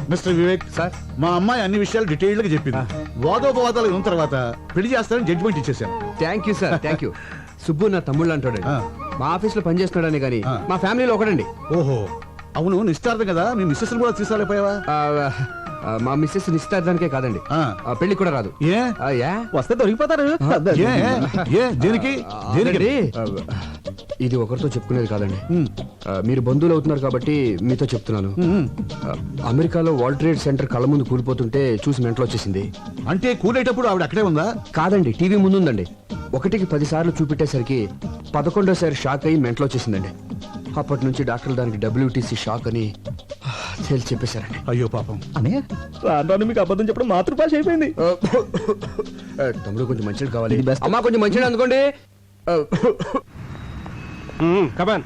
Mister Vivek sir మా అమ్మాయి అన్ని విషయాలు డీటెయిల్డ్ గా చెప్పింది. వాదోపవాదాలు విన్న తర్వాత పెళ్లి చేస్తానని జడ్జిమెంట్ ఇచ్చేసాను. Thank you sir, thank you. Subbu నా తమ్ముళ్ళు అంటాడు. మా ఆఫీస్ లో పనిచేస్తున్నాడని కానీ మా ఫ్యామిలీలో ఒకడండి. ఓహో, అవును నిశ్చితార్థం కదా, మీ మిస్సెస్ కూడా తీసుకురాలేపోయావా? మా మిస్సెస్ నిశ్చితార్థానికే కాదండి, పెళ్లి కూడా రాదు. వస్తే దొరికిపోతారు. దేనికి? ఇది ఒకరితో చెప్పుకునేది కాదండి. మీరు బంధువులు అవుతున్నారు కాబట్టి మీతో చెప్తున్నాను. అమెరికాలో వరల్డ్ ట్రేడ్ సెంటర్ కళ్ళ ముందు కూలిపోతుంటే చూసి మెంటలు వచ్చేసింది. అంటే కూలేటప్పుడు ఆవిడ అక్కడే ఉందా? కాదండి, టీవీ ముందుందండి. 1కి 10 సార్లు చూపెట్టేసరికి 11వ షాక్ అయ్యి మెంటలు వచ్చేసిందండి. అప్పటి నుంచి డాక్టర్లు దానికి WTC షాక్ అని తేల్చి చెప్పేశారండి. అయ్యో పాపం. అనే రాను మీకు అబద్ధం చెప్పడం మాతృభాష అయిపోయింది. తమ్ముడు కొంచెం మంచిది కావాలి, అమ్మా కొంచెం మంచిది అనుకోండి. కమాన్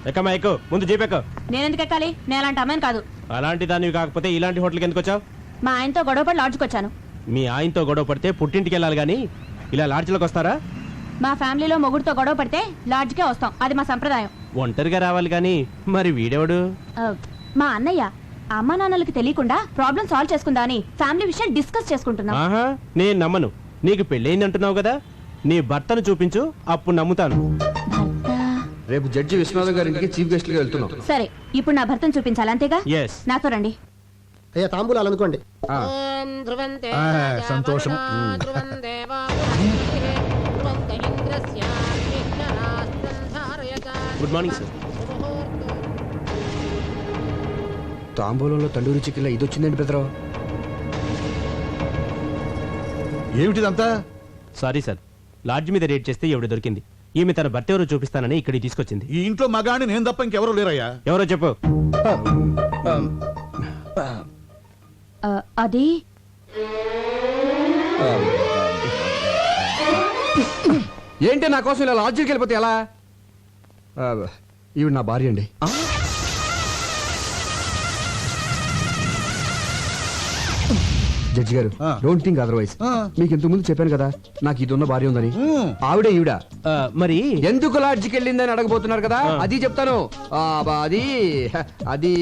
ఎక్కమ్మా, ఎక్కు, ముందు జీపెక్కు. నేనెందుకు ఎక్కాలి? నేను అలాంటి అమ్మాయిని కాదు. అలాంటి దానివి కాకపోతే ఇలాంటి హోటల్కి ఎందుకు వచ్చావు? మా ఆయనతో గొడవపడి లాడ్జ్కి వచ్చాను. మీ ఆయనతో గొడవ పడితే పుట్టింటికి వెళ్ళాలి కానీ ఇలా లాడ్జ్లోకి వస్తారా? మా ఫ్యామిలీలో మొగుడుతో గొడవ పడితే లాడ్జ్కే వస్తాం, అది మా సంప్రదాయం. ఒంటరిగా రావాలి కానీ మరి వీడెవడు? మా అన్నయ్య అమ్మా నాన్నలకి తెలియకుండా ప్రాబ్లం సాల్వ్ చేసుకుందా అని ఫ్యామిలీ విషయం డిస్కస్ చేసుకుంటున్నాం. ఆహా, నేను నమ్మను. నీకు పెళ్ళయింది అంటున్నావు కదా, నీ భర్తను చూపించు, అప్పుడు నమ్ముతాను. రేపు జడ్జి విశ్వనాథం గారింటికి చీఫ్ గెస్ట్ గా వెళ్తున్నాం. సరే, ఇప్పుడు నా భర్తను చూపించాలి, అంతేగా? Yes. నాతో రండి. అయ్యా తాంబూలాలు అనుకోండి. సంతోషం. Good morning sir. తాంబూలంలో తండూరి చికెన్ ఇది వచ్చిందండి బెదరా. ఏమిటిదంతా? సారీ సార్, లాడ్జ్ మీద రేట్ చేస్తే ఎవడు దొరికింది. ఈమె తన భర్త ఎవరో చూపిస్తానని ఇక్కడికి తీసుకొచ్చింది. ఈ ఇంట్లో మగాని నేను తప్ప ఇంకెవరూ లేరయ్యా. ఎవరో చెప్పు. అది ఏంటి నా కోసం ఇలా లాడ్జికి వెళ్ళిపోతే ఎలా? ఈవిడ నా భార్య అండి. జడ్జి గారు, డోంట్ థింక్ అదర్వైజ్. మీకు ఇంతకు ముందు చెప్పాను కదా నాకు ఇది ఉన్న భార్య ఉందని. ఆవిడే ఈవిడ. మరి ఎందుకు లాడ్జికి వెళ్ళిందని అడగబోతున్నారు కదా, అది చెప్తాను. అది అది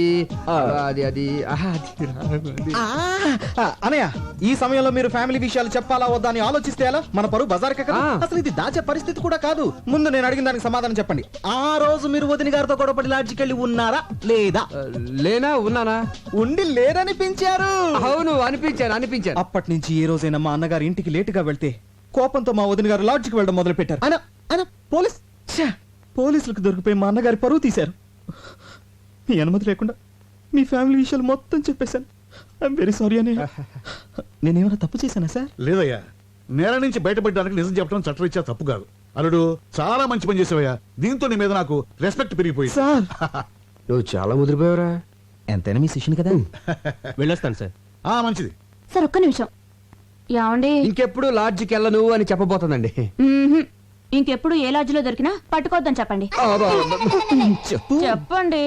అది అది అనయ్య, ఈ సమయంలో మీరు ఫ్యామిలీ విషయాలు చెప్పాలా వద్దా అని ఆలోచిస్తే ఎలా? మన పరువు బజార్ కదా. అసలు ఇది దాచే పరిస్థితి కూడా కాదు. ముందు నేను అడిగిన దానికి సమాధానం చెప్పండి. ఆ రోజు మీరు వదిన గారితో గొడవపడి లాడ్జికి వెళ్ళి ఉన్నారా లేదా? లేనా ఉన్నానా? ఉండి లేరనిపించారు. అవును, అనిపించాను. అప్పటి నుంచి ఏ రోజైనా మా అన్నగారి ఇంటికి లేటుగా వెళ్తే కోపంతో మా వదిన గారు లాడ్జికి వెళ్ళడం మొదలు పెట్టారు. పోలీసులకు దొరికిపోయి మా అన్నగారి పరువు తీశారు. మీ అనుమతి లేకుండా మీ ఫ్యామిలీ విషయాలు మొత్తం చెప్పేశాను. ఐఎమ్ వెరీ సారీ అని. నేనేమైనా తప్పు చేశానా సార్? లేదయ్యా, నేల నుంచి బయటపడడానికి నిజం చెప్పడం చట్టరీత్యా తప్పు కాదు. అల్లుడు, చాలా మంచి పని చేసావయ్యా. దీంతో నీ మీద నాకు రెస్పెక్ట్ పెరిగిపోయింది. సార్ నువ్వు చాలా ముదిరిపోయావురా. ఎంతైనా మీ శిష్యుని కదా. వెళ్ళొస్తాను సార్. మంచిది సార్, ఒక్క నిమిషం. ఏమండి, ఇంకెప్పుడు లాడ్జికి వెళ్ళను అని చెప్పబోతుందండి. ఇంకెప్పుడు ఏ లాడ్జిలో దొరికినా పట్టుకోవద్దని చెప్పండి. చెప్పండి.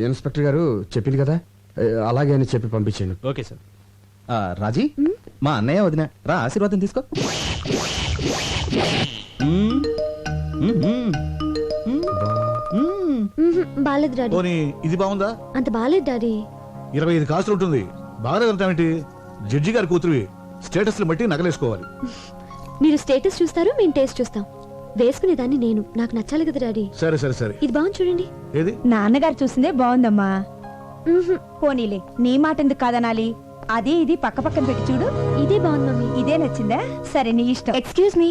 ఇన్స్పెక్టర్ గారు చెప్పింది కదా, అలాగే అని చెప్పి పంపించాను. Okay sir. రాజీ, మా అన్నయ్య వదిన రా, ఆశీర్వాదం తీసుకో. బాలేదు డాడీ. పోనీ ఇది బాగుందా? అంత బాలేదు డాడీ. 25 కాసులు ఉంటుంది. బాగాలేదంటావేంటి? జడ్జి గారి కూతురువి, స్టేటస్ బట్టి నగలేసుకోవాలి. మీరు స్టేటస్ చూస్తారు, మేము టేస్ట్ చూస్తాం. వేసుకునేదాన్ని నేను, నాకు నచ్చాలి కదా డాడీ. సరే సరే సరే, ఇది బాగుంది చూడండి. ఏది? నాన్నగారు చూసిందే బాగుందమ్మా. పోనీలే, నీ మాట ఎందుకు కాదనాలి? అదే ఇది పక్క పక్కన పెట్టి చూడు. ఇదే బాగుంది మమ్మీ. ఇదే నచ్చిందా? సరే, నీ ఇష్టం. Excuse me,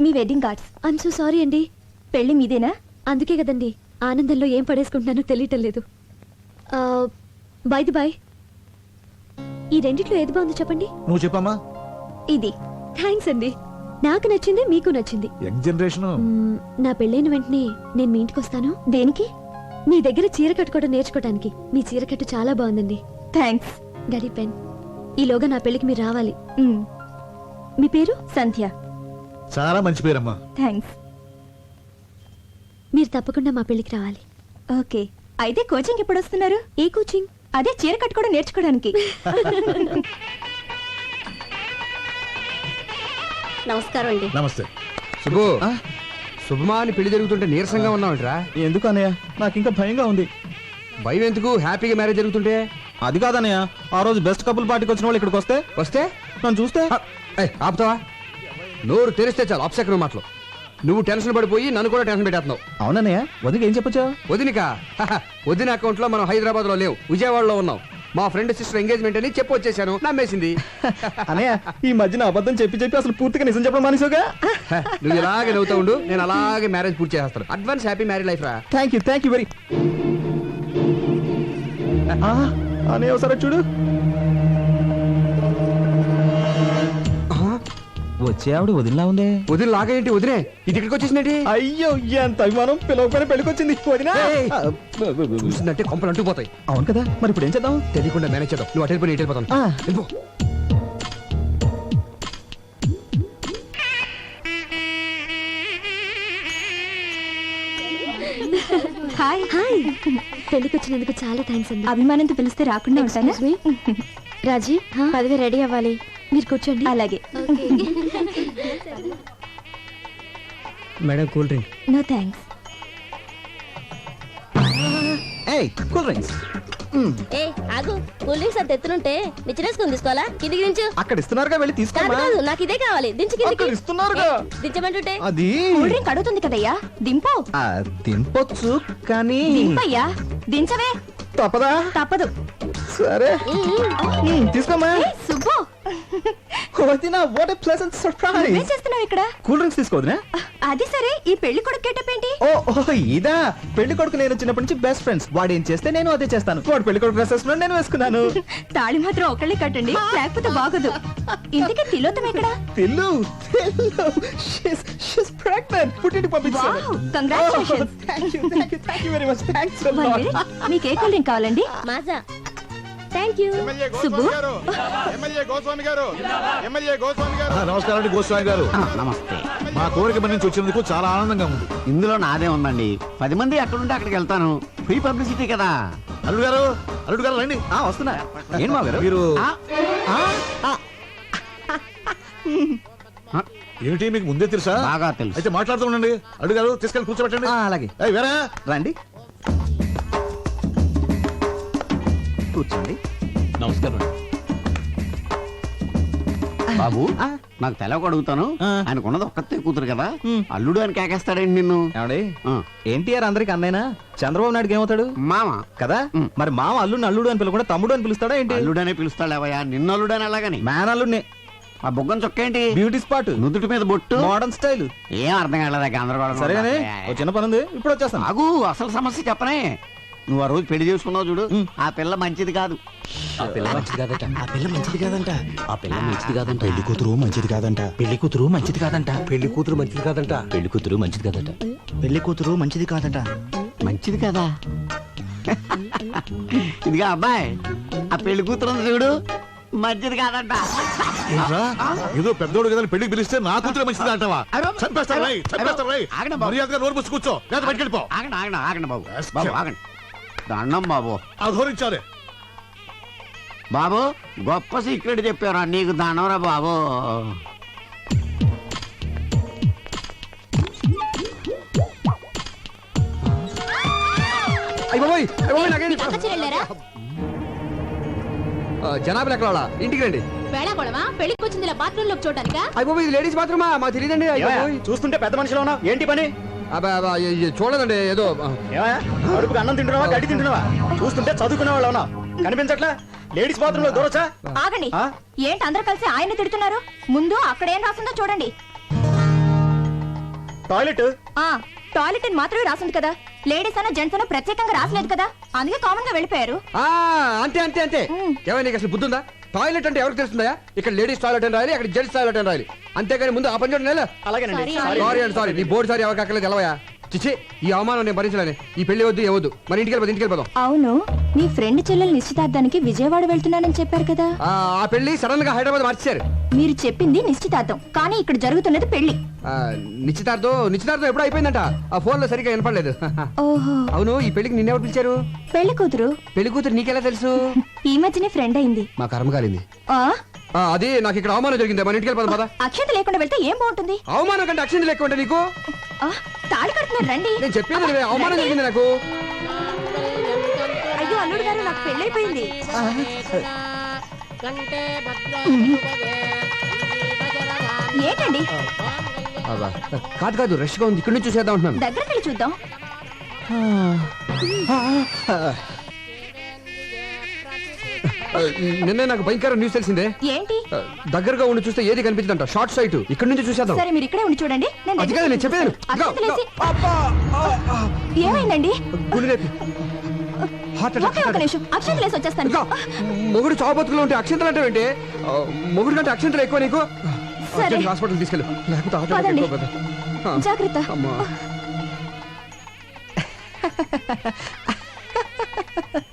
me wedding cards. I'm so sorry అండి. పెళ్లి మీదేనా? అందుకే కదండి ఆనందంలో ఏం పడేసుకుంటున్నానో తెలియటం లేదు. బై ది బై, ఈ రెండిట్లో ఏది బాగుందో చెప్పండి. నువ్వు చెప్పమ్మా. ఇది. థ్యాంక్స్ అండి, నాకు నచ్చింది, మీకు నచ్చింది. Young generation. నా పెళ్ళైన వెంటనే నేను మీ ఇంటికి వస్తాను. దేనికి? మీ దగ్గర చీర కట్టుకోవడం నేర్చుకోవడానికి. మీ చీర కట్టు చాలా బాగుందండి. థ్యాంక్స్. Daddy pen. ఈలోగా నా పెళ్లికి మీరు రావాలి. మీ పేరు? సంధ్య. చాలా మంచి పేరమ్మా. థ్యాంక్స్. మీరు తప్పకుండా మా పెళ్లికి రావాలి. ఓకే, అయితే కోచింగ్ ఎప్పుడు వస్తున్నారు? ఏ కోచింగ్? అదే చీర కట్టుకోవడం నేర్చుకోవడానికి. నమస్కారం అండి. నమస్తే. శుభు, శుభమా అని పెళ్లి జరుగుతుంటే నీరసంగా ఉన్నావుంట్రా. ఎందుకు అన్నయ్య? నాకు ఇంకా భయంగా ఉంది. భయం ఎందుకు? హ్యాపీగా మ్యారేజ్ జరుగుతుంటే. అది కాదన్నయ్య, ఆ రోజు బెస్ట్ కపుల్ పార్టీకి వచ్చిన వాళ్ళు ఇక్కడికి వస్తే నన్ను చూస్తే ఆపుతావా? నోరు తెరిస్తే చాలు అప్సెకరం మాటలు. నువ్వు టెన్షన్ పడిపోయి నన్ను కూడా టెన్షన్ పెట్టేస్తున్నావు. అవునన్నయ్య, వదిలికి ఏం చెప్పొచ్చా? వదినిక వదిన అకౌంట్ లో మనం హైదరాబాద్ లో లేవు, విజయవాడలో ఉన్నాం. మా ఫ్రెండ్ సిస్టర్ ఎంగేజ్మెంట్ అని చెప్పి వచ్చేసాను. నమ్మేసింది. అన్నయ్య, ఈ మధ్యన అబద్ధం చెప్పి అసలు పూర్తిగా నిజం చెప్పడం మానేసావుగా. నువ్వు ఇలాగే నవ్వుతూ ఉండు, నేను అలాగే మ్యారేజ్ పూర్తి చేస్తాను. అడ్వాన్స్ హ్యాపీ మ్యారేజ్ లైఫ్ రా. Thank you very. అన్నయ్య ఒకసారి చూడు. వచ్చే ఆవిడ వదిలిలా ఉందే. వదిన లాగేంటి? వదినే ఇది ఇక్కడికి వచ్చేసిందేంటి? అయ్యో, ఎంత అభిమానం! పిలవకపోయినా పెళ్ళికొచ్చింది వదినా. చూసిందంటే కొంపలు అంటుకుపోతాయి. అవును కదా, మరి ఇప్పుడు ఏం చేద్దాం? తెలియకుండా మేనేజ్ చేద్దాం. నువ్వు అటు వెళ్ళిపోయి వెళ్ళిపోతాను. వెళ్ళిపో. Hi hi. పెళ్లికి వచ్చినందుకు చాలా థ్యాంక్స్ అండి. అభిమానంతో పిలిస్తే రాకుండా ఉంటానా? రాజీ, పదవి రెడీ అవ్వాలి. మీరు కూర్చోండి. అలాగే. Madam, cool drink. No thanks. ఏయ్, కూల్ డ్రింక్స్. ఏ ఆగు, కూల్ డ్రింక్స్ అంత ఎత్తునుంటే నిచ్చినేసుకుని తీసుకోవాలా? కిందికి దించు. అక్కడ ఇస్తున్నారుగా, వెళ్ళి కాదు తీసుకోమా. కాదు, నాకు ఇదే కావాలి. దించు కిందికి. అక్కడ ఇస్తున్నారుగా. ఏ, దించమంటుంటే అది కూల్ డ్రింక్ అడుగుతుంది కదయ్యా, దింపు. తినపొచ్చు కానీ దింపయ్యా, దించవే. తప్పదా? తప్పదు. సరే, తీసుకోమా. ఏయ్, సుబ్బు, వదినా, వాట్ ఏ ప్లెజెంట్ సర్ప్రైజ్. నువ్వేం చేస్తున్నావు ఇక్కడ? కూల్ డ్రింక్స్ తీసుకోవద్దునా? అది సరే, ఈ పెళ్లి కొడుకు గెటప్ ఏంటి? ఓ ఇదా. పెళ్లి కొడుకు నేను చిన్నప్పటి నుంచి బెస్ట్ ఫ్రెండ్స్. వాడు ఏం చేస్తే నేను అదే చేస్తాను. వాడు పెళ్లి కొడుకు డ్రెస్ వేసుకున్నాడు, నేను వేసుకున్నాను. తాళి మాత్రం ఒకళ్ళే కట్టండి, లేకపోతే బాగోదు. ఇంతకీ తిలోతం ఎక్కడ? తెల్లు షీస్ ప్రెగ్నెంట్. పుట్టింటికి పంపించాను. Wow, congratulations. Thank you very much. Thanks a One lot. minute. మీకు ఏ కూల్ డ్రింక్ కావాలండి? మాజా. Thank you. సుబ్బు, నమస్కారం అండి గోస్వామి గారు. నమస్తే. మా కోరిక మీద నుంచి వచ్చినందుకు చాలా ఆనందంగా ఉంది. ఇందులో నాదే ఉందండి. 10 మంది ఎక్కడుంటే అక్కడికి వెళ్తాను. ఫ్రీ పబ్లిసిటీ కదా. అల్లుడు గారు రండి. వస్తున్నా. ఏంటి మా గారు? మీరు ఆ, ఏమిటి మీకు ముందే తెలుసా? బాగా తెలుసు. అయితే మాట్లాడుతూ ఉండండి. అల్లుడు గారు తీసుకెళ్ళి కూర్చోబెట్టండి. అలాగే. ఏయ్, వేరా రండి, కూర్చోండి. నమస్కారం. బాబు, నాకు తెలవక అడుగుతాను. ఆయనకున్నది ఒక్కతే కూతురు కదా, అల్లుడు అని కేకేస్తాడండి నిన్ను. ఏమండి, ఆ, ఎన్టీఆర్ అందరికి అన్నైనా, చంద్రబాబు నాయుడుకి ఏమవుతాడు? మామ. కదా మరి మామ అల్లుడిని అల్లుడు అని పిలవకుండా తమ్ముడు అని పిలుస్తాడా ఏంటి? అల్లుడనే పిలుస్తాడేవయ్యా, నిన్ను అల్లుడని అలాగని. మ్యాన్ అల్లుడిని. ఆ బొగ్గం చొక్క ఏంటి? బ్యూటీ స్పాట్, నుదుటి మీద బొట్టు, మోడర్న్ స్టైల్. ఏం అర్థం కాలేదా? గందరగోళం. సరేగానే, ఓ చిన్న పని ఉంది, ఇప్పుడు వచ్చేస్తాను. ఆగు, అసలు సమస్య చెప్పనే. నువ్వు ఆ రోజు పెళ్లి చేసుకున్నావు చూడు, ఆ పిల్ల మంచిది కాదు. ఆ పిల్ల మంచిది కాదట. ఆ పిల్ల మంచిది కాదంట. ఆ పిల్ల మంచిది కాదంట. పెళ్లి కూతురు మంచిది కాదంట. పెళ్లి కూతురు మంచిది కాదంట. పెళ్లి కూతురు మంచిది కాదంట. పెళ్లి కూతురు మంచిది కాదట. పెళ్లి కూతురు మంచిది కాదంట. మంచిది కదా. ఇదిగా అబ్బాయి, ఆ పెళ్లి కూతురు ఉంది చూడు, మంచిది కాదంట. ఏంట్రా? ఏదో పెద్దోడు కదా పెళ్లికి పిలిస్తే నా కూతురు మంచిది అంటావా? చంపేస్తారు రై, చంపేస్తారు రై. ఆగండి బాబు. మర్యాదగా నోరు మూసి కూర్చో, లేదా బయటికి వెళ్ళిపో. ఆగండి ఆగండి ఆగండి బాబు. బాబు ఆగండి. దండం బాబు. అధోరించారే. బాబు, గొప్ప సీక్రెట్ చెప్పారా నీకు, దండంరా బాబు. జనాభా ఎక్కడ ఇంటికి రండి. వేళాకోళమా? పెళ్లికి వచ్చింది ఇలా బాత్రూమ్ లోకి చూడటానికా? అయిపోయి ఇది లేడీస్ బాత్రూమా? మాకు తెలియదండి. చూస్తుంటే పెద్ద మనిషిలో ఉన్నావు, ఏంటి పని? చూడదండి, ఏదో కడుపుకి అన్నం తింటున్నావా, గడ్డి తింటున్నావా? చూస్తుంటే చదువుకునే వాళ్ళు ఉన్నావు, కనిపించట్లా? లేడీస్ బాత్రూమ్ లో దూరొచ్చా? ఆగండి. ఏంటి అందరూ కలిసి ఆయన తిడుతున్నారు? ముందు అక్కడ ఏం రాసిందో చూడండి. టాయిలెట్. టాయిలెట్ అని మాత్రమే రాసింది కదా, లేడీస్ అన్న జెంట్స్ అన్న ప్రత్యేకంగా రాసలేదు కదా, అందుకే కామన్ గా వెళ్ళిపోయారు. అంతే అంతే అంతే. ఏమైనా నీకు అసలు బుద్ధుందా? టాయిలెట్ అంటే ఎవరికి తెలుస్తుందా? ఇక్కడ లేడీస్ టాయిలెట్ అని రాయాలి, అక్కడ జెంట్స్ టాయిలెట్ అని రాయాలి. అంతేగాని ముందు ఆ పని చూడండి. అలాగేనండి. సారీ అండి, సారీ. నీ బోర్డు సారీ ఎవరికి అక్కర్లేదు, తెలవయా? చిచ్చి, ఈ అవమానం నేను భరించలేను. ఈ పెళ్లి వద్దు, ఏవద్దు. మరి ఇంటికి వెళ్ళిపోదాం. అవును, మీ ఫ్రెండ్ చెల్లెల నిశ్చితార్థానికి విజయవాడ వెళ్తున్నానని చెప్పారు కదా. ఆ పెళ్లి సడన్ గా హైదరాబాద్ మార్చేశారు. మీరు చెప్పింది నిశ్చితార్థం, కానీ ఇక్కడ జరుగుతున్నది పెళ్లి. నిశ్చితార్థం ఎప్పుడు అయిపోయిందంట. ఆ ఫోన్ లో సరిగ్గా వినపడలేదు. ఓహో. అవును, ఈ పెళ్లికి నిన్నెవరు పిలిచారు? పెళ్లి కూతురు. పెళ్లి కూతురు నీకెలా తెలుసు? ఈ మధ్యనే ఫ్రెండ్ అయింది. మా కర్మ కాలింది. అది నాకు ఇక్కడ అవమానం జరిగింది. మన ఇంటికి వెళ్ళిపోదాం పద. అక్షత లేకుండా వెళ్తే ఏం బాగుంటుంది? అవమానం కంటే అక్షింత లెక్క ఉంటే నీకు తాళి కడుతున్నారు రండి. నేను చెప్పేది అవమానం జరిగింది నాకు. నాకు పెళ్ళైపోయింది. ఏంటండి అబ్బా, కాదు కాదు రష్గా ఉంది, ఇక్కడి నుంచి చూసేద్దాం అంటున్నాను. దగ్గరికి వెళ్ళి చూద్దాం. నిన్నే నాకు భయంకర న్యూస్ తెలిసిందే. ఏంటి? దగ్గరగా ఉండి చూస్తే ఏది కనిపించదంట, షార్ట్ సైట్. ఇక్కడి నుంచి చూసేద్దాం. సరే మీరు ఇక్కడే ఉండి చూడండి. నేను అది కాదు నేను చెప్పాను. అక్షంతలేసి- ఏమైందండి? హార్ట్ ఒకే ఒక నిమిషం, అక్షంతలేసి వచ్చేస్తాను. మొగుడు చావబతుకులో ఉంటే అక్షంతలు అంటే ఏంటి? మొగుడు కంటే అక్షంతలు ఎక్కువ నీకు. సరే. హాస్పిటల్ తీసుకెళ్ళు, లేకపోతే హార్ట్ అటాక్ పదండి. ఎక్కువ కదా. జాగ్రత్త. అమ్మా